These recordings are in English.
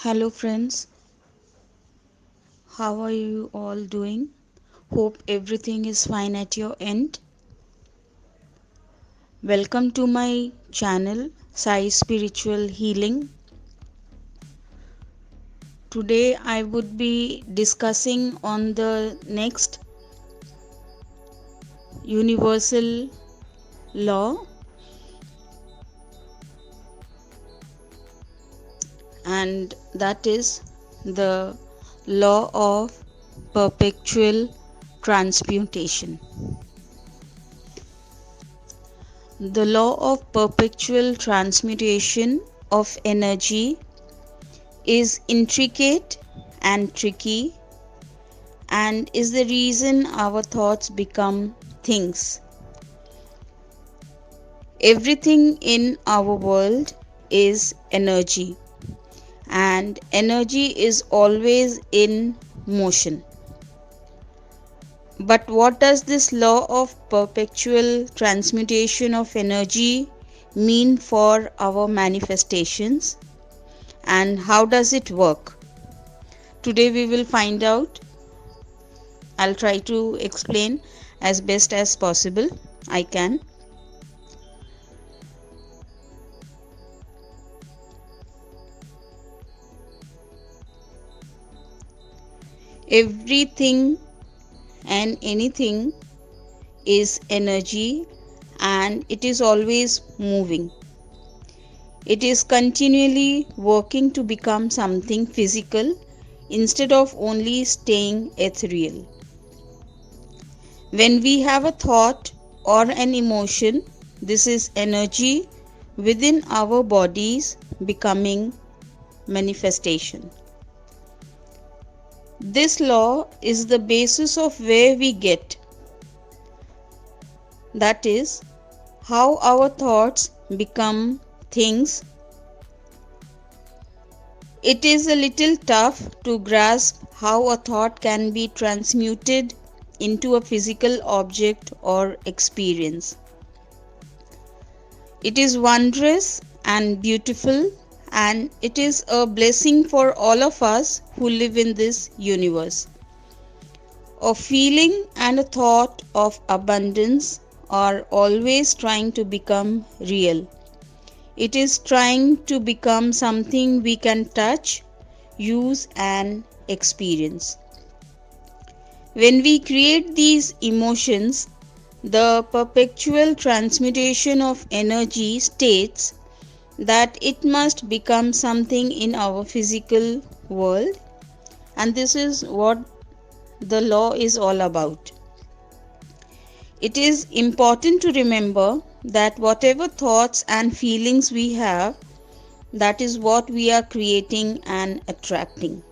Hello, friends. How are you all doing? Hope everything is fine at your end. Welcome to my channel, Sai Spiritual Healing. Today, I would be discussing on the next universal law, and that is the law of perpetual transmutation. The law of perpetual transmutation of energy is intricate and tricky and is the reason our thoughts become things. Everything in our world is energy, and energy is always in motion. But what does this law of perpetual transmutation of energy mean for our manifestations, and how does it work? Today we will find out. I'll try to explain as best as possible I can. Everything and anything is energy, and it is always moving. It is continually working to become something physical instead of only staying ethereal. When we have a thought or an emotion, this is energy within our bodies becoming manifestation. This law is the basis of where we get, that is, how our thoughts become things. It is a little tough to grasp how a thought can be transmuted into a physical object or experience. It is wondrous and beautiful, and it is a blessing for all of us who live in this universe. A feeling and a thought of abundance are always trying to become real. It is trying to become something we can touch, use, and experience. When we create these emotions, the perpetual transmutation of energy states that it must become something in our physical world, and this is what the law is all about. It is important to remember that whatever thoughts and feelings we have, that is what we are creating and attracting.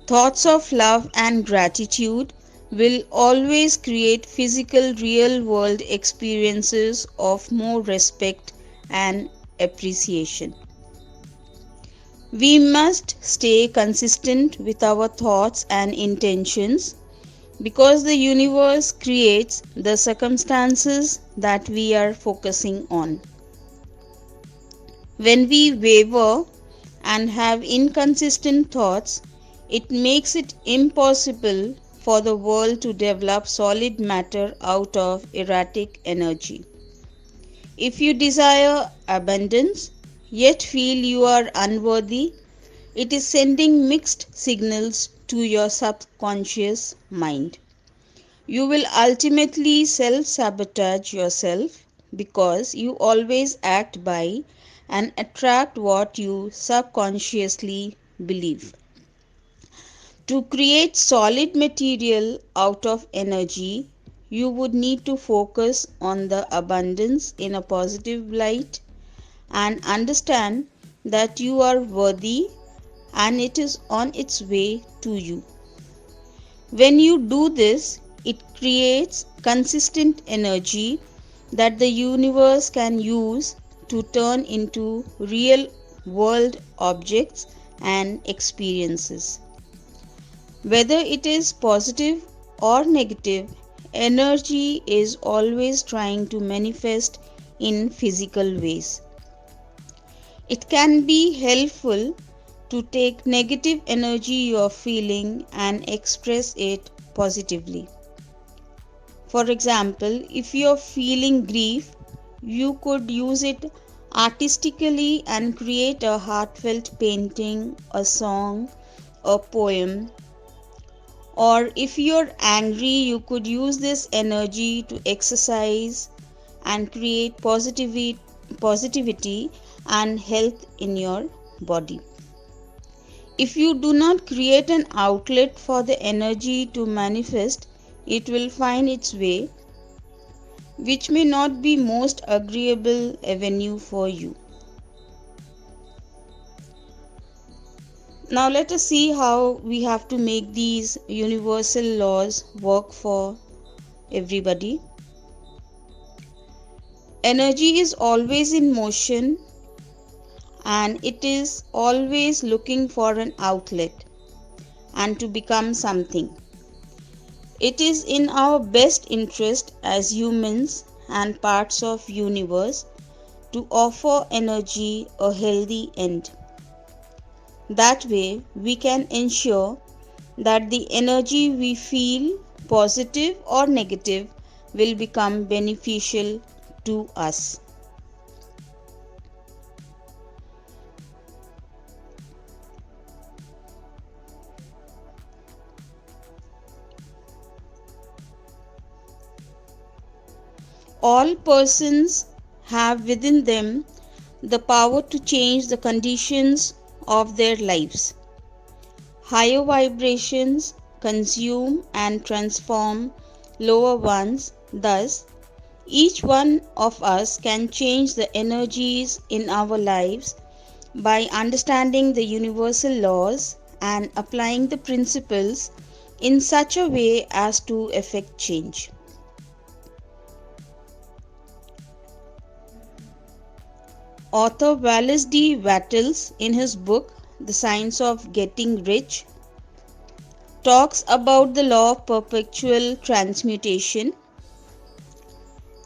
Thoughts of love and gratitude will always create physical real world experiences of more respect and appreciation. We must stay consistent with our thoughts and intentions because the universe creates the circumstances that we are focusing on. When we waver and have inconsistent thoughts, it makes it impossible for the world to develop solid matter out of erratic energy. If you desire abundance, yet feel you are unworthy, it is sending mixed signals to your subconscious mind. You will ultimately self-sabotage yourself because you always act by and attract what you subconsciously believe. To create solid material out of energy, you would need to focus on the abundance in a positive light and understand that you are worthy and it is on its way to you. When you do this, it creates consistent energy that the universe can use to turn into real world objects and experiences. Whether it is positive or negative, energy is always trying to manifest in physical ways. It can be helpful to take negative energy you are feeling and express it positively. For example, if you are feeling grief, you could use it artistically and create a heartfelt painting, a song, a poem. Or if you're angry, you could use this energy to exercise and create positivity and health in your body. If you do not create an outlet for the energy to manifest, it will find its way, which may not be most agreeable avenue for you. Now let us see how we have to make these universal laws work for everybody. Energy is always in motion and it is always looking for an outlet and to become something. It is in our best interest as humans and parts of universe to offer energy a healthy end. That way we can ensure that the energy we feel, positive or negative, will become beneficial to us. All persons have within them the power to change the conditions of their lives. Higher vibrations consume and transform lower ones. Thus, each one of us can change the energies in our lives by understanding the universal laws and applying the principles in such a way as to effect change. Author Wallace D. Wattles, in his book The Science of Getting Rich, talks about the law of perpetual transmutation.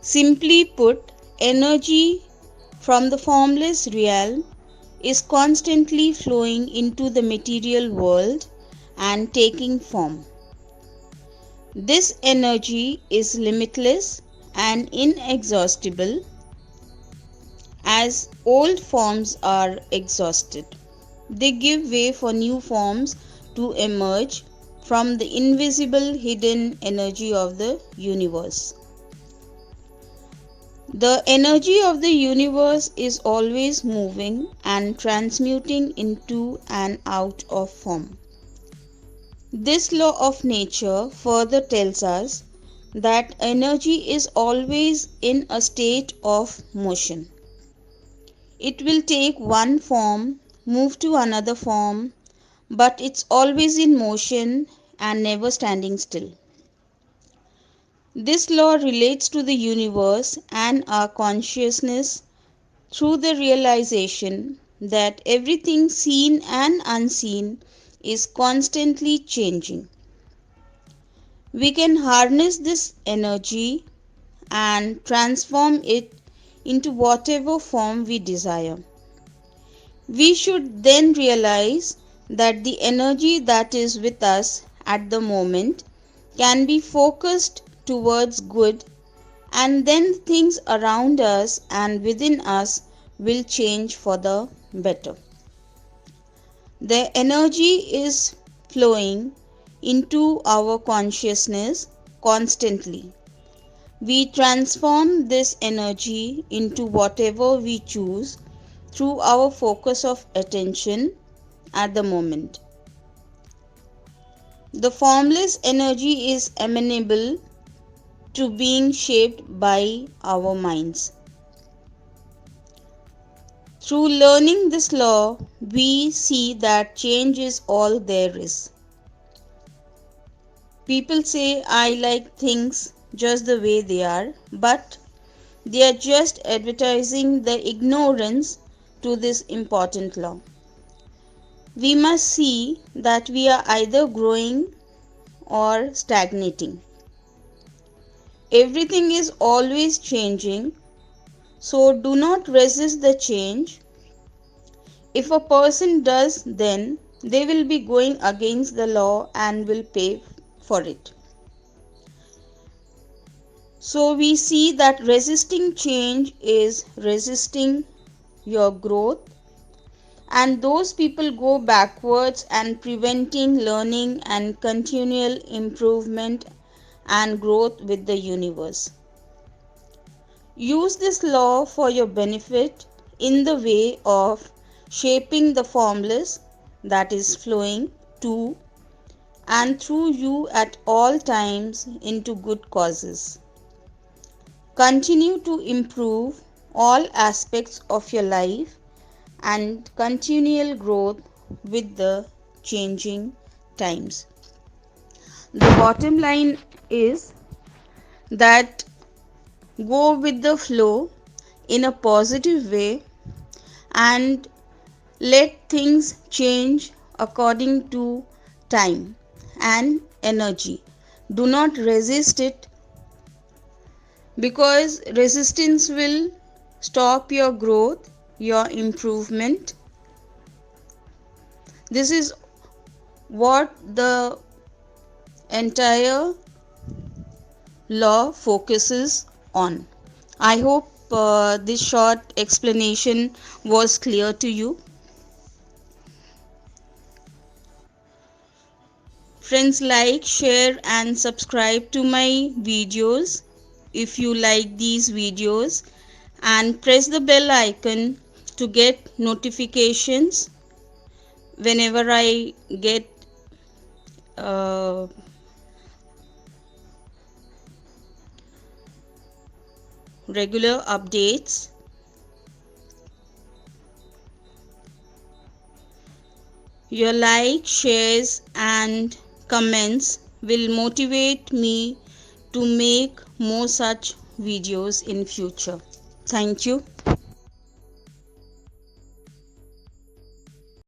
Simply put, energy from the formless realm is constantly flowing into the material world and taking form. This energy is limitless and inexhaustible as old forms are exhausted. They give way for new forms to emerge from the invisible hidden energy of the universe. The energy of the universe is always moving and transmuting into and out of form. This law of nature further tells us that energy is always in a state of motion. It will take one form, move to another form, but it's always in motion and never standing still. This law relates to the universe and our consciousness through the realization that everything seen and unseen is constantly changing. We can harness this energy and transform it into whatever form we desire. We should then realize that the energy that is with us at the moment can be focused towards good, and then things around us and within us will change for the better. The energy is flowing into our consciousness constantly. We transform this energy into whatever we choose through our focus of attention at the moment. The formless energy is amenable to being shaped by our minds. Through learning this law, we see that change is all there is. People say, I like things just the way they are, but they are just advertising the ignorance to this important law. We must see that we are either growing or stagnating. Everything is always changing, so do not resist the change. If a person does, then they will be going against the law and will pay for it. So we see that resisting change is resisting your growth, and those people go backwards and preventing learning and continual improvement and growth with the universe. Use this law for your benefit in the way of shaping the formless that is flowing to and through you at all times into good causes. Continue to improve all aspects of your life and continual growth with the changing times. The bottom line is that go with the flow in a positive way and let things change according to time and energy. Do not resist it, because resistance will stop your growth, your improvement. This is what the entire law focuses on. I hope this short explanation was clear to you. Friends, like, share and subscribe to my videos if you like these videos, and press the bell icon to get notifications whenever I get regular updates. Your likes, shares and comments will motivate me to make more such videos in future. Thank you.